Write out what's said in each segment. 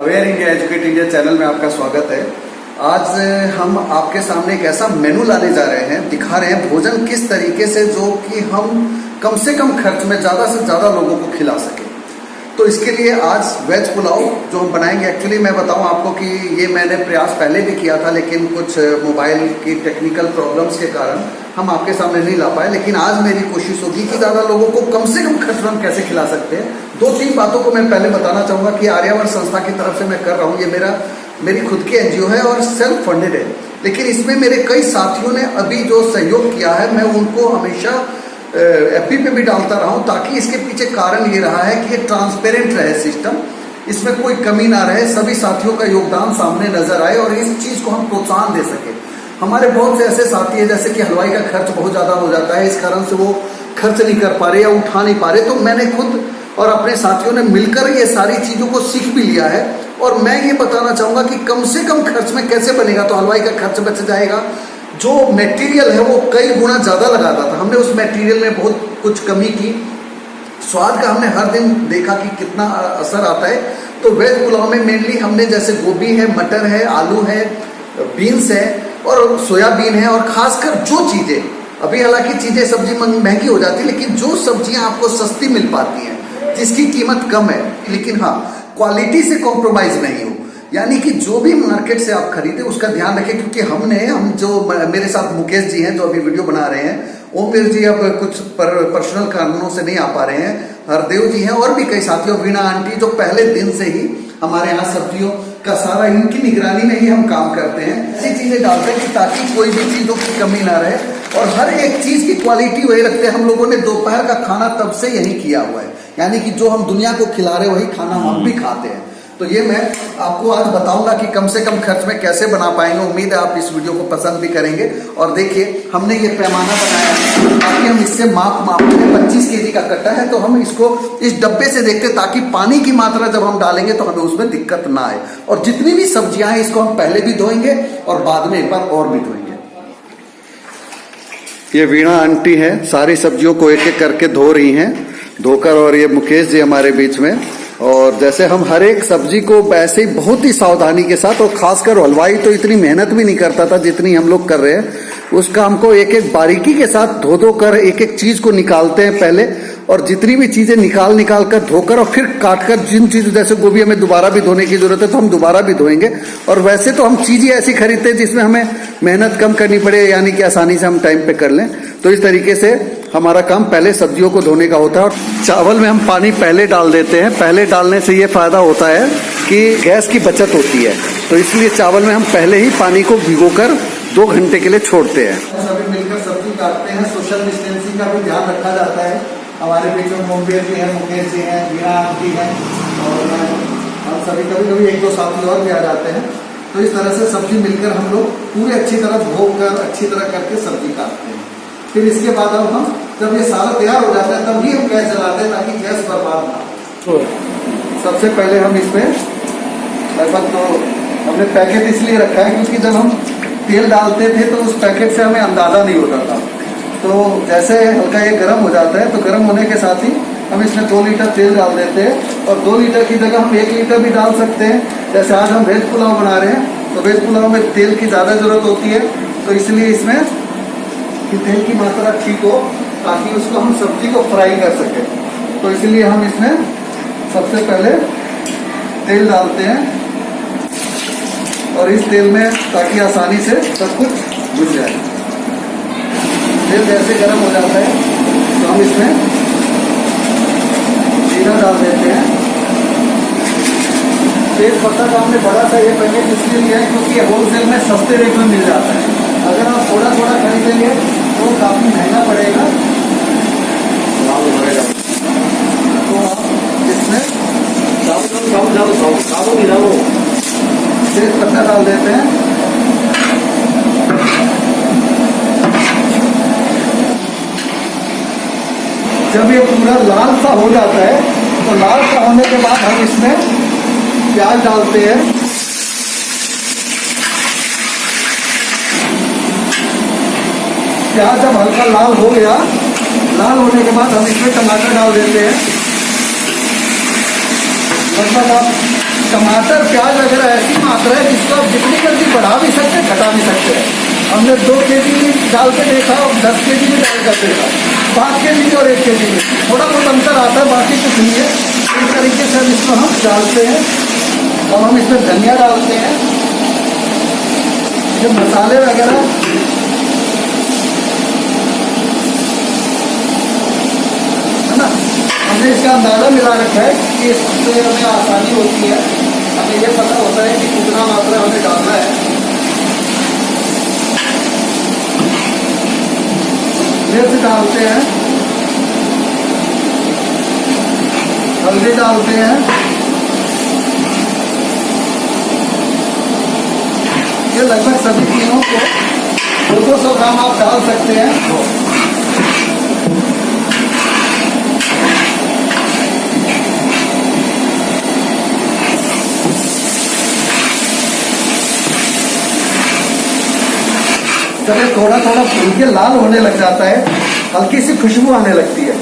Aware India educate India channel में आपका स्वागत है। आज हम आपके सामने एक ऐसा मेनू लाने जा रहे हैं, दिखा रहे हैं भोजन किस तरीके से जो कि हम कम से कम खर्च में ज़्यादा से ज़्यादा लोगों को खिला सके। तो इसके लिए आज वेज पुलाव जो हम बनाएंगे, एक्चुअली मैं बताऊं आपको कि ये मैंने प्रयास पहले भी किया था, लेकिन कुछ मोबाइल की टेक्निकल प्रॉब्लम्स के कारण हम आपके सामने नहीं ला पाए। लेकिन आज मेरी कोशिश होगी कि ज़्यादा लोगों को कम से कम खर्च में हम कैसे खिला सकते हैं। 2-3 बातों को मैं पहले बताना चाहूँगा कि आर्यावर्त संस्था की तरफ से मैं कर रहा हूँ। ये मेरी खुद की एनजीओ है और सेल्फ फंडेड है, लेकिन इसमें मेरे कई साथियों ने अभी जो सहयोग किया है, मैं उनको हमेशा एफबी पे भी डालता रहा हूँ, ताकि इसके पीछे कारण ये रहा है कि ये ट्रांसपेरेंट रहे सिस्टम, इसमें कोई कमी ना रहे, सभी साथियों का योगदान सामने नजर आए और इस चीज़ को हम प्रोत्साहन दे सके। हमारे बहुत से ऐसे साथी हैं जैसे कि हलवाई का खर्च बहुत ज़्यादा हो जाता है, इस कारण से वो खर्च नहीं कर पा रहे या उठा नहीं पा रहे। तो मैंने खुद और अपने साथियों ने मिलकर ये सारी चीज़ों को सीख भी लिया है और मैं ये बताना चाहूँगा कि कम से कम खर्च में कैसे बनेगा। तो हलवाई का खर्च बच जाएगा, जो मटेरियल है वो कई गुना ज़्यादा लगाता था, हमने उस मटेरियल में बहुत कुछ कमी की। स्वाद का हमने हर दिन देखा कि कितना असर आता है। तो वेज पुलाव में मेनली हमने जैसे गोभी है, मटर है, आलू है, बीन्स है और सोयाबीन है, और खासकर जो चीज़ें अभी हालांकि चीज़ें सब्जी महंगी हो जाती है, लेकिन जो सब्जियां आपको सस्ती मिल पाती हैं, जिसकी कीमत कम है लेकिन हाँ क्वालिटी से कॉम्प्रोमाइज़ नहीं हो, यानी कि जो भी मार्केट से आप खरीदे उसका ध्यान रखें। क्योंकि हम जो मेरे साथ मुकेश जी हैं जो अभी वीडियो बना रहे हैं, ओमवीर जी अब कुछ पर्सनल कारणों से नहीं आ पा रहे हैं, हरदेव जी हैं और भी कई साथियों, वीणा आंटी जो पहले दिन से ही हमारे यहाँ सब्जियों का सारा इनकी निगरानी में ही हम काम करते हैं। ऐसी चीज़ें डालते हैं कि ताकि कोई भी चीज़ों की कमी ना रहे और हर एक चीज़ की क्वालिटी वही रखते हैं। हम लोगों ने दोपहर का खाना तब से यही किया हुआ है, यानी कि जो हम दुनिया को खिला रहे वही खाना हम भी खाते हैं। तो ये मैं आपको आज बताऊंगा कि कम से कम खर्च में कैसे बना पाएंगे। उम्मीद है आप इस वीडियो को पसंद भी करेंगे। और देखिए हमने ये पैमाना बनाया है ताकि हम इससे माप लें। 25 केजी का कट्टा है तो हम इसको इस डब्बे से देखते हैं, ताकि पानी की मात्रा जब हम डालेंगे तो हमें उसमें दिक्कत ना आए। और जितनी भी सब्जियां हैं इसको हम पहले भी धोएंगे और बाद में एक बार और भी धोएंगे। ये वीणा आंटी है, सारी सब्जियों को एक एक करके धो रही हैं, धोकर, और ये मुकेश जी हमारे बीच में। और जैसे हम हर एक सब्जी को ऐसे ही बहुत ही सावधानी के साथ, और खासकर हलवाई तो इतनी मेहनत भी नहीं करता था जितनी हम लोग कर रहे हैं, उस काम को एक एक बारीकी के साथ धो कर एक एक चीज को निकालते हैं पहले, और जितनी भी चीजें निकाल कर धोकर और फिर काट कर, जिन चीजों जैसे गोभी हमें दोबारा भी धोने की जरूरत है तो हम दोबारा भी धोएंगे। और वैसे तो हम चीजें ऐसी खरीदते हैं जिसमें हमें मेहनत कम करनी पड़े, यानी कि आसानी से हम टाइम पे कर लें। तो इस तरीके से हमारा काम पहले सब्जियों को धोने का होता है। और चावल में हम पानी पहले डाल देते हैं। पहले डालने से ये फायदा होता है कि गैस की बचत होती है, तो इसलिए चावल में हम पहले ही पानी को भिगोकर 2 घंटे के लिए छोड़ते हैं। सभी मिलकर सब्जी काटते हैं, सोशल डिस्टेंसिंग का भी ध्यान रखा जाता है। हमारे बीच में ओमवीर जी हैं, मुकेश जी हैं, वीणा आंटी हैं, और हम सभी कभी 1-2 साथी और भी आ जाते हैं। तो इस तरह से सब्जी मिलकर हम लोग पूरे अच्छी तरह धोकर अच्छी तरह करके सब्जी काटते हैं। फिर इसके बाद अब हम जब ये सारा तैयार हो जाता है तभी हम गैस जलाते हैं, ताकि गैस बर्बाद ना हो। सबसे पहले हम इसमें लगभग, तो हमने पैकेट इसलिए रखा है क्योंकि जब हम तेल डालते थे तो उस पैकेट से हमें अंदाजा नहीं होता था। तो जैसे हल्का ये गर्म हो जाता है तो गर्म होने के साथ ही हम इसमें 2 लीटर तेल डाल देते हैं, और 2 लीटर की जगह हम 1 लीटर भी डाल सकते हैं। जैसे आज हम वेज पुलाव बना रहे हैं तो वेज पुलाव में तेल की ज़्यादा ज़रूरत होती है, तो इसलिए इसमें कि तेल की मात्रा ठीक हो, ताकि उसको हम सब्जी को फ्राई कर सकें। तो इसलिए हम इसमें सबसे पहले तेल डालते हैं, और इस तेल में ताकि आसानी से सब कुछ भुन जाए। तेल जैसे गर्म हो जाता है तो हम इसमें जीरा डाल देते हैं। तेज पत्ता का हमने बड़ा सा ये पैकेट इसलिए लिया है क्योंकि होलसेल में सस्ते रेट में मिल जाता है। अगर आप थोड़ा थोड़ा खरीदेंगे तो काफ़ी महंगा पड़ेगा, तो आप इसमें तेज पत्ता डाल देते हैं। जब ये पूरा लाल सा हो जाता है तो लाल सा होने के बाद हम इसमें प्याज डालते हैं। प्याज जब हल्का लाल हो गया, लाल होने के बाद हम इसमें टमाटर डाल देते हैं। लगभग आप टमाटर प्याज वगैरह ऐसी मात्रा है जिसको आप जितनी जल्दी बढ़ा भी सकते हैं, घटा भी सकते हैं। हमने 2 kg डाल के देखा और 10 kg भी डाल कर देखा, 5 kg और 1 kg में थोड़ा बहुत अंतर आता है, बाकी कुछ नहीं है। इस तरीके से हम इसको हम डालते हैं। और हम इसमें धनिया डालते हैं, ये मसाले वगैरह है ना, हमने इसका अंदाजा मिला रखा है कि इससे हमें आसानी होती है, हमें ये पता होता है कि कितना मात्रा हमें डालना है। मिर्च डालते हैं, हल्दी डालते हैं, ये लगभग सभी चीज़ों को 200 ग्राम आप डाल सकते हैं। जब ये थोड़ा थोड़ा भून के लाल होने लग जाता है, हल्की सी खुशबू आने लगती है,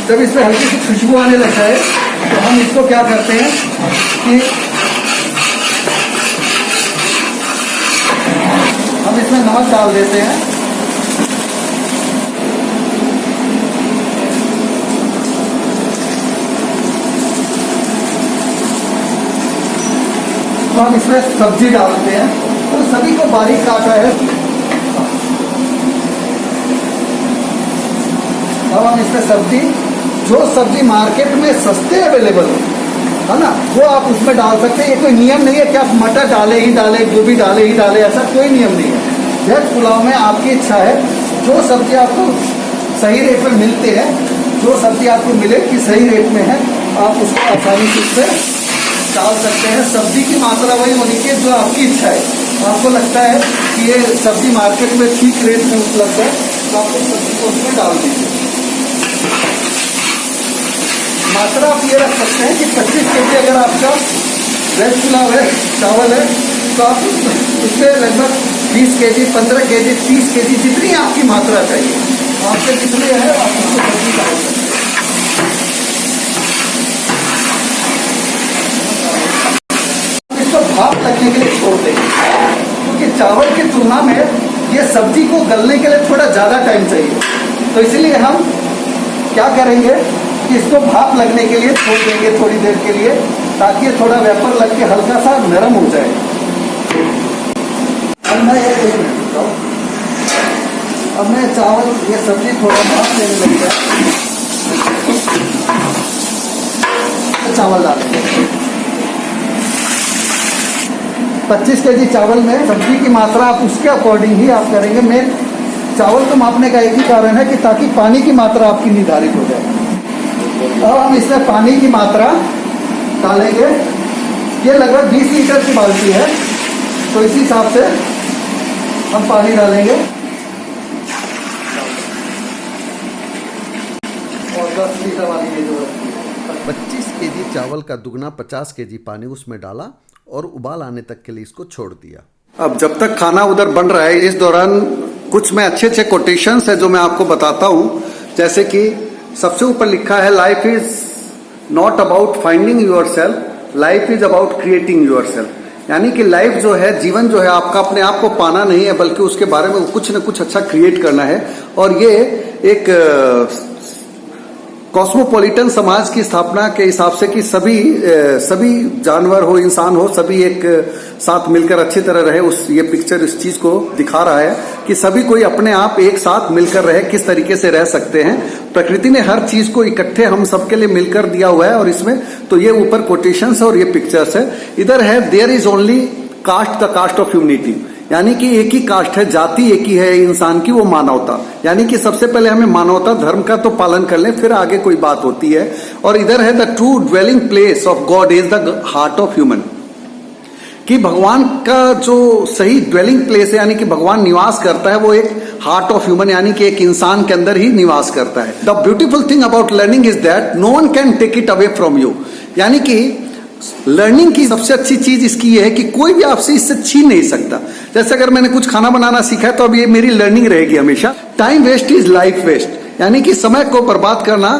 जब इसमें हल्की सी खुशबू आने लगता है तो हम इसको क्या करते हैं कि हम इसमें नमक डाल देते हैं। तो हम इसमें सब्जी डालते हैं, तो सभी को बारीक काटा है। अब हम इसमें सब्जी, जो सब्जी मार्केट में सस्ते अवेलेबल है ना, वो आप उसमें डाल सकते हैं। ये कोई नियम नहीं है कि आप मटर डाले ही डाले, गोभी डाले ही डाले, ऐसा कोई नियम नहीं है। वेज पुलाव में आपकी इच्छा है, जो सब्जी आपको सही रेट में मिलते हैं, जो सब्जी आपको मिले कि सही रेट में है, आप उसको आसानी से उसमें डाल सकते हैं। सब्जी की मात्रा वही होनी चाहिए जो आपकी इच्छा है। आपको लगता है कि ये सब्जी मार्केट में ठीक रेट में उपलब्ध है, तो आप उस सब्जी को उसमें डाल दीजिए। मात्रा आप ये रख सकते हैं कि 25 kg अगर आपका वेज पुलाव है, चावल है, तो आप उससे लगभग 20 kg, 15 kg, 30 kg जितनी आपकी मात्रा चाहिए, आपसे जितनी है आप उसको सब्जी डाल सकते हैं। इसको भाप लगने के लिए छोड़ देंगे, क्योंकि चावल की तुलना में ये सब्जी को गलने के लिए थोड़ा ज़्यादा टाइम चाहिए। तो इसलिए हम क्या करेंगे कि इसको भाप लगने के लिए छोड़ देंगे थोड़ी देर के लिए, ताकि ये थोड़ा वेपर लग के हल्का सा नरम हो जाए। अब मैं ये देख लेता हूँ, अब मैं चावल, ये सब्जी थोड़ा भाप लेने लग गया, तो चावल डालेंगे। 25 kg चावल में सब्जी की मात्रा आप उसके अकॉर्डिंग ही आप करेंगे। मैं चावल को मापने का एक ही कारण है कि ताकि पानी की मात्रा आपकी निर्धारित हो जाए। अब हम इसमें पानी की मात्रा डालेंगे। ये लगभग 20 लीटर की बाल्टी है, तो इसी हिसाब से हम पानी डालेंगे। और 10 लीटर वाली ये जो 25 kg चावल का दुगना 50 kg पानी उसमें डाला और उबाल आने तक के लिए इसको छोड़ दिया। अब जब तक खाना उधर बन रहा है, इस दौरान कुछ में अच्छे अच्छे कोटेशंस है जो मैं आपको बताता हूँ। जैसे कि सबसे ऊपर लिखा है, life is not about finding yourself, life is about creating yourself. यानी कि लाइफ जो है, जीवन जो है, आपका अपने आप को पाना नहीं है, बल्कि उसके बारे में कुछ न कुछ अच्छा क्रिएट करना है। और ये एक कॉस्मोपॉलिटन समाज की स्थापना के हिसाब से कि सभी जानवर हो, इंसान हो, सभी एक साथ मिलकर अच्छी तरह रहे, उस ये पिक्चर इस चीज को दिखा रहा है कि सभी कोई अपने आप एक साथ मिलकर रहे, किस तरीके से रह सकते हैं। प्रकृति ने हर चीज को इकट्ठे हम सबके लिए मिलकर दिया हुआ है। और इसमें तो ये ऊपर कोटेशंस है और ये पिक्चर्स है। इधर है, there is only caste, the caste of humanity, यानी कि एक ही कास्ट है, जाति एक ही है इंसान की, वो मानवता। यानी कि सबसे पहले हमें मानवता धर्म का तो पालन कर लें, फिर आगे कोई बात होती है। और इधर है, the true dwelling place of God is the heart of human, कि भगवान का जो सही ड्वेलिंग प्लेस है, यानी कि भगवान निवास करता है, वो एक हार्ट ऑफ ह्यूमन, यानी कि एक इंसान के अंदर ही निवास करता है। The beautiful thing about learning is that no one can take it away from you, यानी कि लर्निंग की सबसे अच्छी चीज इसकी ये है कि कोई भी आपसे इससे छीन नहीं सकता। जैसे अगर मैंने कुछ खाना बनाना सीखा है तो अब ये मेरी लर्निंग रहेगी हमेशा। Time waste is life waste, यानी कि समय को बर्बाद करना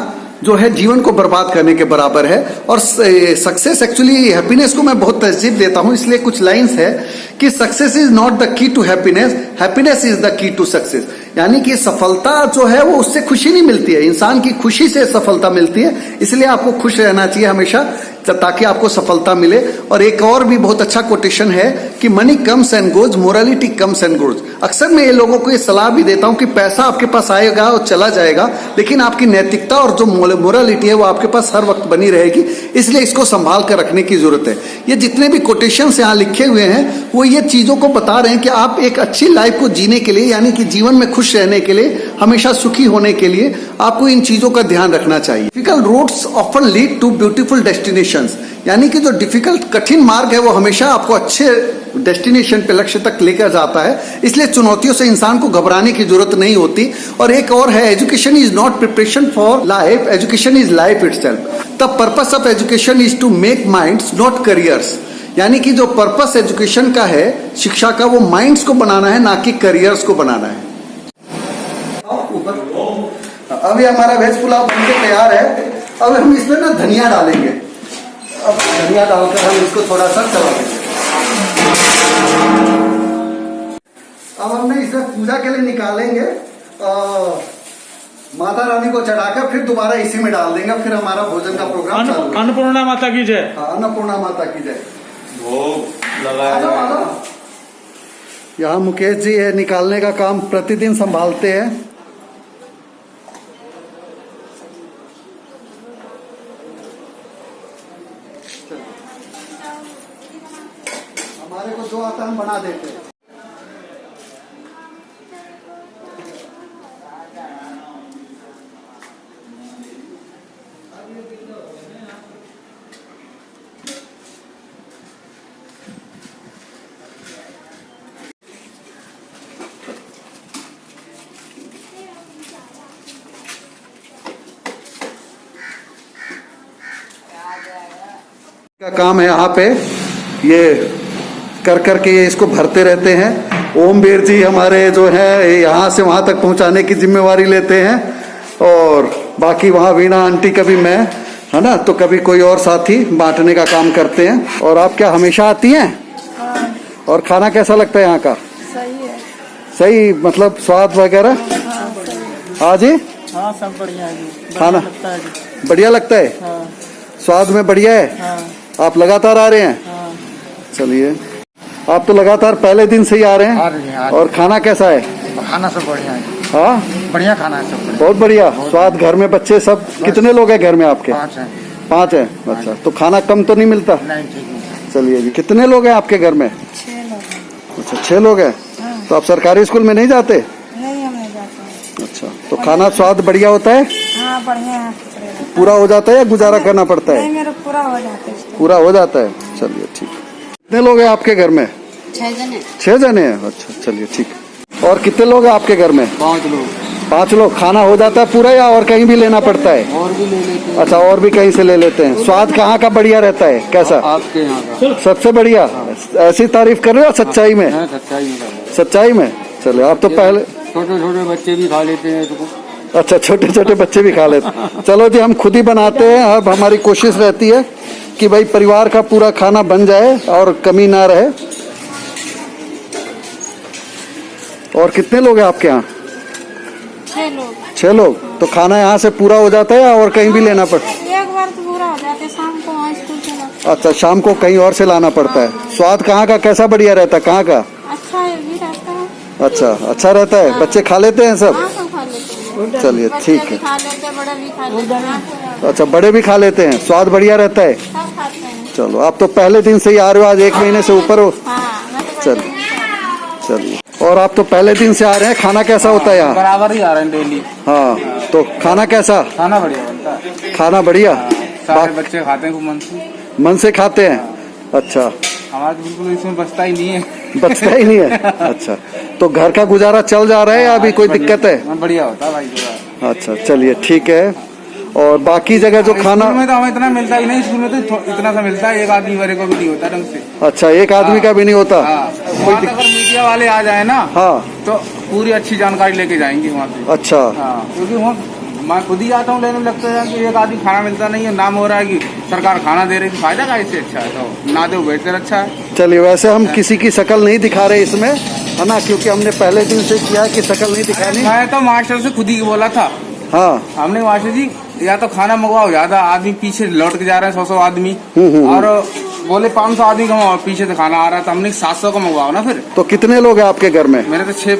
जो है जीवन को बर्बाद करने के बराबर है। और सक्सेस एक्चुअली हैप्पीनेस को मैं बहुत तरजीह देता हूं, इसलिए कुछ लाइंस है कि success is not the key to happiness, happiness is the key to success. यानी कि सफलता जो है वो उससे खुशी नहीं मिलती है, इंसान की खुशी से सफलता मिलती है। इसलिए आपको खुश रहना चाहिए हमेशा ताकि आपको सफलता मिले। और एक और भी बहुत अच्छा कोटेशन है कि money comes and goes, morality comes and goes. अक्सर मैं ये लोगों को ये सलाह भी देता हूं कि पैसा आपके पास आएगा और चला जाएगा, लेकिन आपकी नैतिकता और जो मोरालिटी है वो आपके पास हर वक्त बनी रहेगी। इसलिए इसको संभाल कर रखने की जरूरत है। ये जितने भी कोटेशंस यहाँ लिखे हुए हैं वो ये चीजों को बता रहे हैं कि आप एक अच्छी लाइफ को जीने के लिए, यानी कि जीवन में खुश रहने के लिए, हमेशा सुखी होने के लिए आपको इन चीजों का ध्यान रखना चाहिए। Difficult roads often lead to beautiful destinations, यानी कि जो डिफिकल्ट कठिन मार्ग है वो हमेशा आपको अच्छे डेस्टिनेशन पे, लक्ष्य तक लेकर जाता है। इसलिए चुनौतियों से इंसान को घबराने की जरूरत नहीं होती। और एक और है, education is not preparation for life, education is life itself. The purpose of education is to make minds not careers, यानी कि जो पर्पस एजुकेशन का है, शिक्षा का, वो माइंड्स को बनाना है, ना कि करियर्स को बनाना है। अभी हमारा वेज पुलाव बनके तैयार है। अब हम इसमें ना धनिया डालेंगे। अब धनिया डालकर हम इसको थोड़ा सा चला देंगे। अब हमने इसे पूजा के लिए निकालेंगे, माता रानी को चढ़ाकर फिर दोबारा इसी में डाल देंगे। फिर हमारा भोजन का प्रोग्राम चालू होगा। अन्नपूर्णा माता की जय। अन्नपूर्णा माता की जय। भोग लगाया। यहाँ मुकेश जी है, निकालने का काम प्रतिदिन संभालते हैं। हमारे को जो आता है हम बना देते हैं। का काम है यहाँ पे, ये कर करके ये इसको भरते रहते हैं। ओम वीर जी हमारे जो है यहाँ से वहाँ तक पहुँचाने की जिम्मेवारी लेते हैं। और बाकी वहाँ वीणा आंटी, कभी मैं, है ना, तो कभी कोई और साथी बांटने का काम करते हैं। और आप क्या हमेशा आती हैं? हाँ। और खाना कैसा लगता है यहाँ का? सही है। सही, मतलब स्वाद वगैरह? हाँ, सही। हाँ जी, हाँ सब बढ़िया है जी। खाना लगता है जी। बढ़िया लगता है? हाँ। स्वाद में बढ़िया है? हाँ। आप लगातार आ रहे हैं? हाँ। चलिए, आप तो लगातार पहले दिन से ही आ रहे हैं। आ रही है। और खाना कैसा है? खाना सब बढ़िया है। हाँ, बढ़िया खाना है, सब बढ़िया। बहुत बढ़िया स्वाद। घर में बच्चे सब कितने लोग हैं घर में आपके? 5 हैं। 5 हैं। अच्छा, तो खाना कम तो नहीं मिलता? नहीं, ठीक है। चलिए जी, कितने लोग हैं आपके घर में? 6 लोग हैं। अच्छा, 6 लोग हैं। हाँ। तो आप सरकारी स्कूल में नहीं जाते? नहीं, हम नहीं जाते हैं। अच्छा, तो खाना स्वाद बढ़िया होता है? हाँ बढ़िया है। पूरा हो जाता है या गुजारा करना पड़ता नहीं, है? मेरा पूरा हो जाता है। पूरा हो जाता है। चलिए ठीक है। कितने लोग हैं आपके घर में? 6 जने। 6 जने हैं। अच्छा, चलिए ठीक है। और कितने लोग हैं आपके घर में? 5 लोग। 5 लोग। खाना हो जाता है पूरा या और कहीं भी लेना पड़ता है? और भी ले लेते हैं। अच्छा, और भी कहीं से ले लेते हैं। स्वाद कहाँ का बढ़िया रहता है? कैसा? आपके यहाँ का सबसे बढ़िया। ऐसी तारीफ कर रहे हो सच्चाई में? है, सच्चाई में कर रहे हैं। सच्चाई में। चलिए, आप तो पहले, छोटे छोटे बच्चे भी खा लेते हैं इसको। अच्छा, छोटे छोटे बच्चे भी खा लेते हैं। चलो जी, हम खुद ही बनाते हैं। अब हमारी कोशिश रहती है कि भाई परिवार का पूरा खाना बन जाए और कमी ना रहे। और कितने लोग हैं आपके यहाँ? 6 लोग। 6 लोग। तो खाना यहाँ से पूरा हो जाता है या और कहीं भी लेना पड़ता है? एक बार तो पूरा हो जाता है, शाम को वहाँ स्कूल से लाते। अच्छा, शाम को कहीं और से लाना पड़ता है। स्वाद कहाँ का कैसा बढ़िया रहता है? कहाँ का? अच्छा है, भी रहता है। अच्छा, अच्छा रहता है। बच्चे खा लेते हैं सब? हाँ, सब खा लेते हैं। चलिए बच्चे ठीक भी है। खा लेते हैं, बड़े भी खा लेते हैं। अच्छा, बड़े भी खा लेते हैं। स्वाद बढ़िया रहता है। सब खाते हैं। चलो, आप तो पहले दिन से ही आ रहे हो, आज 1 महीने से ऊपर हो। हाँ, मैं तो चल। पहले दिन से आ रही हूँ। चलिए, और आप तो पहले दिन से आ रहे हैं। खाना कैसा होता है यहाँ? बराबर ही आ रहे हैं डेली। हाँ, तो खाना कैसा? खाना बढ़िया बनता है। खाना बढ़िया। सारे बच्चे खाते हैं खूब मन से। मन से खाते हैं। अच्छा, हमारा तो बिल्कुल इसमें बचता ही नहीं है। बचता ही नहीं है। अच्छा, तो घर का गुजारा चल जा रहा है या अभी कोई दिक्कत है? बढ़िया होता है भाई गुजारा। अच्छा, चलिए ठीक है। और बाकी जगह जो खाना, स्कूल में तो हमें इतना मिलता ही नहीं। स्कूल में तो इतना सा मिलता है, एक आदमी वाले को भी नहीं होता ढंग से। अच्छा, एक आदमी का भी नहीं होता? हाँ, वहाँ तक अगर मीडिया वाले आ जाए ना, हाँ, तो पूरी अच्छी जानकारी लेके जाएंगे वहाँ से। अच्छा। हाँ, क्योंकि वहाँ मैं खुद ही आता हूँ लेने में, लगता है कि एक आदमी खाना मिलता नहीं है, नाम हो रहा है कि सरकार खाना दे रही है, फायदा का इससे अच्छा है, तो ना दे बेहतर अच्छा है। चलिए, वैसे हम किसी की शक्ल नहीं दिखा रहे इसमें, है ना, क्योंकि हमने पहले दिन से किया कि शक्ल नहीं दिखानी। मैं तो मास्टर से खुद ही बोला था, हाँ, हमने मास्टर जी या तो खाना मंगवाओ, ज्यादा आदमी पीछे लौट के जा रहे हैं, 100 आदमी, और बोले 500 आदमी का पीछे से खाना आ रहा है, तो हमने 700 का मंगवाओ ना फिर। तो कितने लोग हैं आपके घर में? मेरे तो 6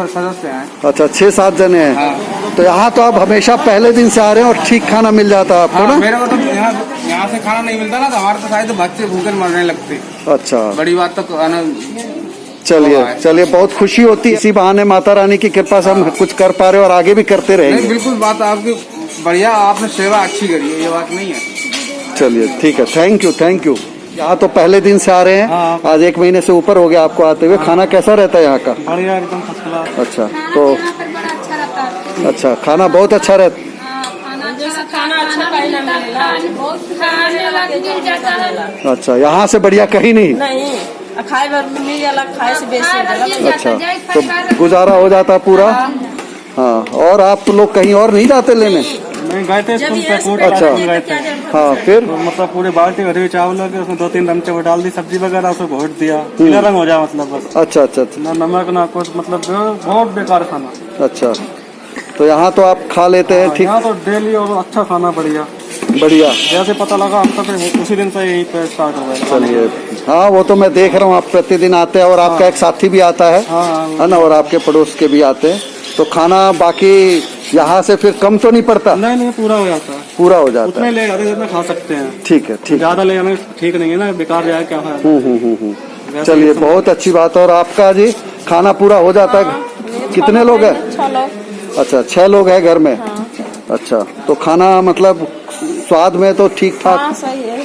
सदस्य हैं। अच्छा, 6-7 जने हैं। हाँ। तो यहाँ तो आप हमेशा पहले दिन से आ रहे हैं और ठीक खाना मिल जाता है आपको, हाँ, ना? मेरे को तो यहाँ से खाना नहीं मिलता ना, तो हमारे तो शायद बच्चे भूखे मरने लगते। अच्छा, बड़ी बात तो चलिए बहुत खुशी होती है। इसी बहाने माता रानी की कृपा से हम कुछ कर पा रहे हैं और आगे भी करते नहीं, रहेंगे। बिल्कुल बात आपकी बढ़िया, आपने सेवा अच्छी करी है, ये बात नहीं है। चलिए ठीक है, थैंक यू। यहाँ तो पहले दिन से आ रहे हैं। हाँ। आज 1 महीने से ऊपर हो गया आपको आते हुए। खाना कैसा रहता है यहाँ का? बढ़िया, एकदम फर्स्ट क्लास। अच्छा, तो यहाँ पर बड़ा अच्छा रहता है। अच्छा, खाना बहुत अच्छा रहता। खाना अच्छा कहीं ना मिलेगा, खाने वाला मिल जाता है। अच्छा, यहाँ से बढ़िया कहीं नहीं। नहीं, खाए भर मिल जाला, खाए से बेसी। अच्छा, तो गुजारा हो जाता पूरा। हाँ, और आप लोग कहीं और नहीं जाते लेने? नहीं गए थे स्कूल पे, फूड अच्छा। क्लास में गए थे। हाँ, फिर? तो मतलब पूरे बाल्टी भरी हुई चावल लगे, उसमें 2-3 चमचे वो डाल दी, सब्जी वगैरह उसमें घोट दिया, पीला रंग हो जाए मतलब बस। अच्छा अच्छा अच्छा ना नमक ना कुछ, मतलब बहुत बेकार खाना। अच्छा, तो यहाँ तो आप खा लेते हैं? ठीक, यहाँ तो डेली और अच्छा खाना बढ़िया। जैसे पता लगा हम तो फिर उसी दिन से यहीं पे स्टार्ट हो गया। चलिए, हाँ, वो तो मैं देख रहा हूँ, आप प्रतिदिन आते हैं और आपका एक साथी भी आता है, है ना, और आपके पड़ोस के भी आते हैं। तो खाना बाकी यहाँ से फिर कम तो नहीं पड़ता? नहीं, पूरा हो जाता है। पूरा हो जाता उतने है। ले जाते जितना खा सकते हैं। ठीक है, ठीक। ज्यादा ले जाना ठीक नहीं है ना, बेकार जाए क्या है। चलिए, बहुत अच्छी बात है। और आपका जी खाना पूरा हो जाता है? कितने लोग हैं? 6 लोग। अच्छा, 6 लोग हैं घर में। अच्छा, तो खाना मतलब स्वाद में तो ठीक ठाक? हाँ, सही है।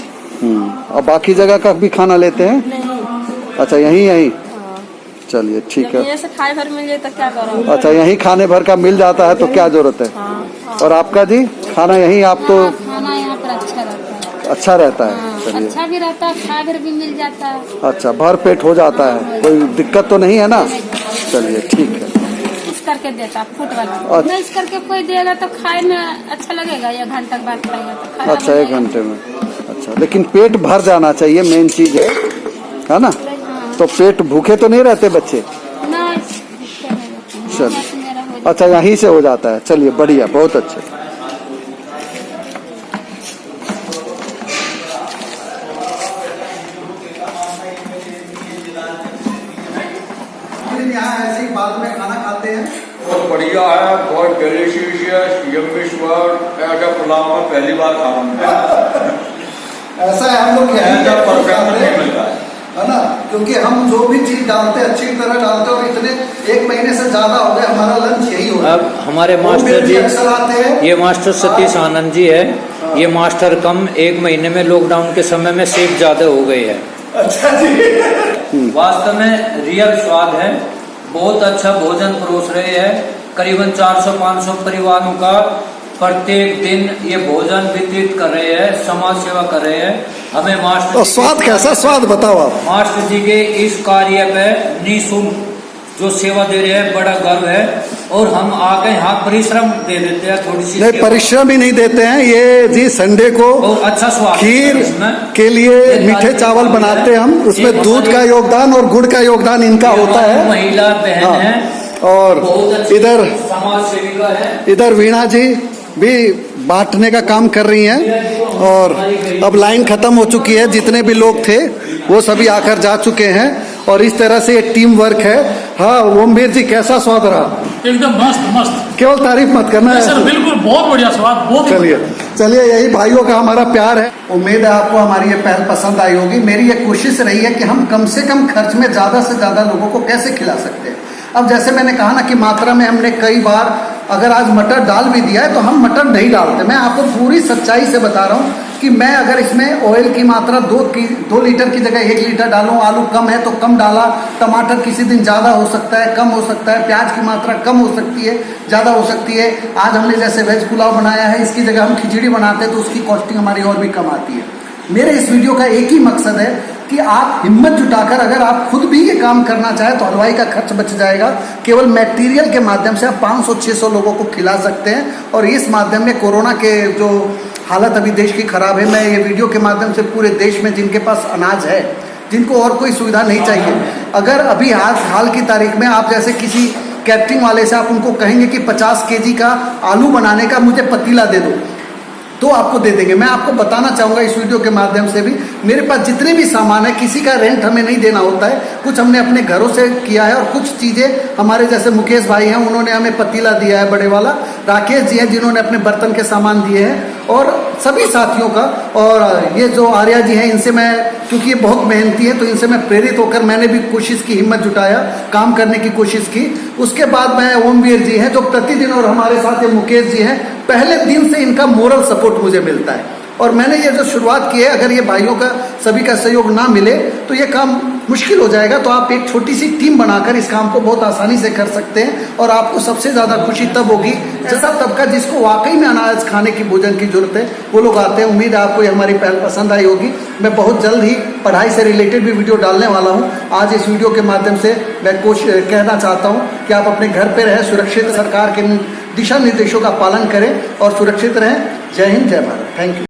और बाकी जगह का भी खाना लेते हैं? नहीं। अच्छा, यहीं चलिए ठीक है। जब से खाए भर मिल जाए तो क्या करो। अच्छा, यहीं खाने भर का मिल जाता है तो क्या जरूरत है। हाँ। और आपका जी खाना यहीं आप तो? खाना यहाँ पर अच्छा रहता है। अच्छा रहता है। हाँ, चलिए, अच्छा भी रहता है, खा भर भी मिल जाता है। अच्छा, भर पेट हो जाता है, कोई दिक्कत तो नहीं है ना? चलिए ठीक है। इस करके देता फूट वाला, अच्छा। नहीं इस करके कोई देगा तो खाए में अच्छा लगेगा। 1 घंटा बाद खाएगा तो खराब अच्छा, हो 1 जाएगा। घंटे में। अच्छा, लेकिन पेट भर जाना चाहिए, मेन चीज है ना? तो पेट भूखे तो नहीं रहते बच्चे? नहीं, चलिए, मेरा हो जाता अच्छा, यहीं से हो जाता है। चलिए, बढ़िया, बहुत अच्छे। यहाँ ऐसे ही बाद में खाना खाते हैं। बहुत बढ़िया है, बहुत डिलीशियस, यम्मी स्वाद। ऐसा पुलाव में पहली बार खा रहा हूँ। ऐसा है, हम लोग यहीं ऐसा पर परफेक्ट खाते नहीं हैं, मिलता है। है ना, क्योंकि हम जो भी चीज डालते हैं अच्छी तरह डालते हैं। और इतने 1 महीने से ज्यादा हो गए, हमारा लंच यही हो रहा है। अब हमारे वो मास्टर मेरे जी, अक्सर आते हैं। ये मास्टर सतीश आनंद जी है। ये मास्टर कम 1 महीने में लॉकडाउन के समय में सेफ ज्यादा हो गई है। अच्छा जी। वास्तव में रियल स्वाद है, बहुत अच्छा भोजन परोस रहे हैं। करीबन 400-500 परिवारों का प्रत्येक दिन ये भोजन वितरित कर रहे हैं, समाज सेवा कर रहे हैं। हमें मास्टर और स्वाद कैसा स्वाद बताओ आप? मास्टर जी के इस कार्य पे निःशुल्क जो सेवा दे रहे हैं, बड़ा गर्व है। और हम आके यहाँ परिश्रम दे देते हैं, थोड़ी सी नहीं, परिश्रम ही नहीं देते हैं ये जी। संडे को बहुत अच्छा स्वाद खीर के लिए मीठे चावल बनाते हैं हम, उसमें दूध का योगदान और गुड़ का योगदान इनका होता है। महिला बहन हाँ। है और इधर समाज सेविका है। इधर वीणा जी भी बांटने का काम कर रही हैं। और अब लाइन खत्म हो चुकी है, जितने भी लोग थे वो सभी आकर जा चुके हैं। और इस तरह से ये टीम वर्क है। हाँ, ओमवीर जी, कैसा स्वाद रहा? एकदम मस्त मस्त। केवल तारीफ मत करना है सर, बिल्कुल बहुत बढ़िया स्वाद, बहुत। चलिए, यही भाइयों का हमारा प्यार है। उम्मीद है आपको हमारी ये पहल पसंद आई होगी। मेरी ये कोशिश रही है कि हम कम से कम खर्च में ज्यादा से ज्यादा लोगों को कैसे खिला सकते हैं। अब जैसे मैंने कहा ना कि मात्रा में हमने कई बार, अगर आज मटर डाल भी दिया है तो हम मटर नहीं डालते। मैं आपको पूरी सच्चाई से बता रहा हूँ कि मैं अगर इसमें ऑयल की मात्रा 2 लीटर की जगह 1 लीटर डालूं, आलू कम है तो कम डाला, टमाटर किसी दिन ज़्यादा हो सकता है, कम हो सकता है, प्याज की मात्रा कम हो सकती है, ज़्यादा हो सकती है। आज हमने जैसे वेज पुलाव बनाया है, इसकी जगह हम खिचड़ी बनाते हैं तो उसकी कॉस्टिंग हमारी और भी कम आती है। मेरे इस वीडियो का एक ही मकसद है कि आप हिम्मत जुटाकर अगर आप खुद भी ये काम करना चाहें तो हलवाई का खर्च बच जाएगा। केवल मटेरियल के माध्यम से आप 500-600 लोगों को खिला सकते हैं। और इस माध्यम में कोरोना के जो हालत अभी देश की खराब है, मैं ये वीडियो के माध्यम से पूरे देश में जिनके पास अनाज है, जिनको और कोई सुविधा नहीं चाहिए, अगर अभी हाल की तारीख में आप जैसे किसी कैटरिंग वाले से आप उनको कहेंगे कि 50 केजी का आलू बनाने का मुझे पतीला दे दो, तो आपको दे देंगे। मैं आपको बताना चाहूँगा इस वीडियो के माध्यम से भी, मेरे पास जितने भी सामान है, किसी का रेंट हमें नहीं देना होता है, कुछ हमने अपने घरों से किया है और कुछ चीज़ें हमारे जैसे मुकेश भाई हैं, उन्होंने हमें पतीला दिया है बड़े वाला, राकेश जी हैं जिन्होंने अपने बर्तन के सामान दिए हैं, और सभी साथियों का। और ये जो आर्या जी हैं, इनसे मैं, क्योंकि ये बहुत मेहनती है, तो इनसे मैं प्रेरित होकर मैंने भी कोशिश की, हिम्मत जुटाया, काम करने की कोशिश की। उसके बाद मैं ओमवीर जी हैं जो प्रतिदिन, और हमारे साथ ये मुकेश जी हैं, पहले दिन से इनका मोरल सपोर्ट मुझे मिलता है। और मैंने ये जो शुरुआत की है, अगर ये भाइयों का सभी का सहयोग ना मिले तो ये काम मुश्किल हो जाएगा। तो आप एक छोटी सी टीम बनाकर इस काम को बहुत आसानी से कर सकते हैं। और आपको सबसे ज़्यादा खुशी तब होगी जैसा तबका जिसको वाकई में अनाज खाने की, भोजन की जरूरत है, वो लोग आते हैं। उम्मीद है आपको ये हमारी पहल पसंद आई होगी। मैं बहुत जल्द ही पढ़ाई से रिलेटेड भी वीडियो डालने वाला हूँ। आज इस वीडियो के माध्यम से मैं कहना चाहता हूँ कि आप अपने घर पर रहें, सुरक्षित, सरकार के दिशा निर्देशों का पालन करें और सुरक्षित रहें। जय हिंद, जय भारत। Thank you.